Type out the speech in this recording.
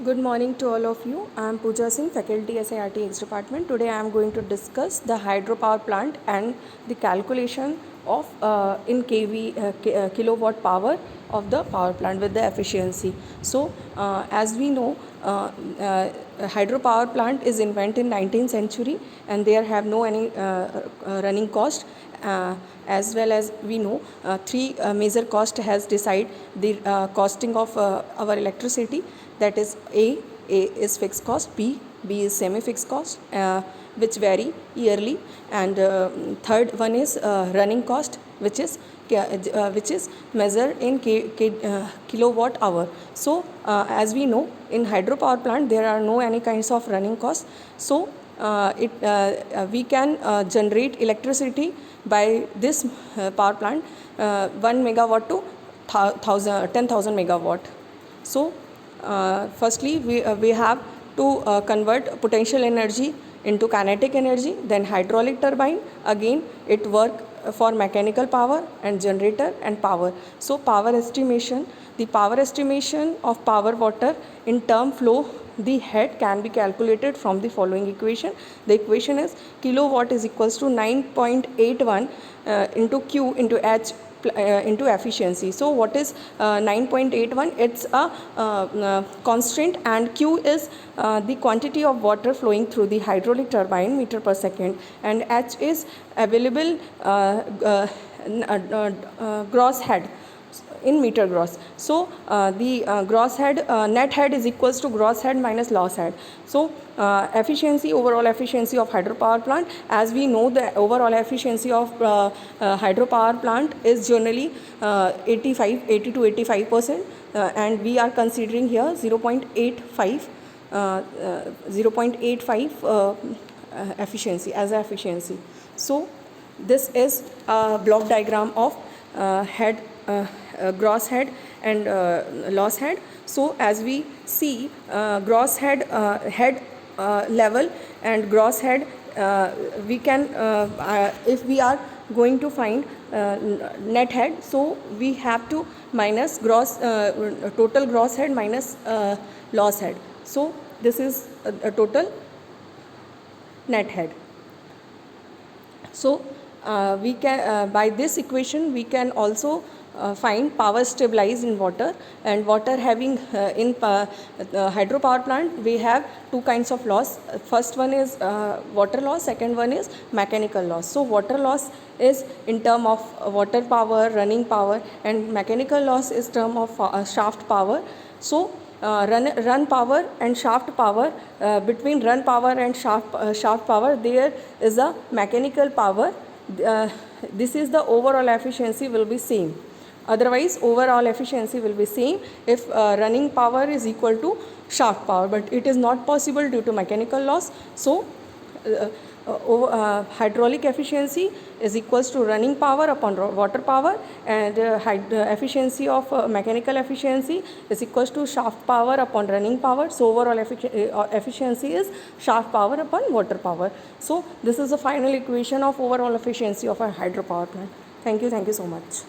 Good morning to all of you. I am Pooja Singh, faculty SIRTX department. Today I am going to discuss the hydropower plant and the calculation of in kilowatt power of the power plant with the efficiency. So as we know, hydropower plant is invented in 19th century and there have no any running cost. As well as we know, three major cost has decide the costing of our electricity. That is A is fixed cost, B is semi-fixed cost, which vary yearly, and third one is running cost, which is measured in kilowatt hour. So as we know, in hydropower plant there are no any kinds of running costs. So we can generate electricity by this power plant 1 megawatt to 10,000 megawatt. So firstly we have to convert potential energy into kinetic energy, then hydraulic turbine, again it work for mechanical power and generator and power. So the power estimation of power water in term flow, the head can be calculated from the following equation. The equation is kilowatt is equals to 9.81 into Q into H into efficiency. So what is 9.81? It's a constant, and Q is the quantity of water flowing through the hydraulic turbine meter per second, and H is available gross head in meter gross. So the gross head net head is equals to gross head minus loss head. So overall efficiency of hydropower plant, as we know, the overall efficiency of hydropower plant is generally 80 to 85%, and we are considering here 0.85 efficiency as a efficiency. So this is a block diagram of gross head and loss head. So as we see, gross head level and gross head, we can if we are going to find net head, so we have to minus total gross head minus loss head. So this is a total net head. So we can by this equation we can also find power stabilized in water, and water having in hydropower plant we have two kinds of loss. First one is water loss, second one is mechanical loss. So water loss is in term of water power, running power, and mechanical loss is term of shaft power. So run power and shaft power, between run power and shaft power there is a mechanical power. This is the overall efficiency will be same. Otherwise overall efficiency will be same if running power is equal to shaft power, but it is not possible due to mechanical loss. So hydraulic efficiency is equals to running power upon water power, and efficiency of mechanical efficiency is equals to shaft power upon running power. So overall efficiency is shaft power upon water power. So this is the final equation of overall efficiency of a hydropower plant. Thank you so much.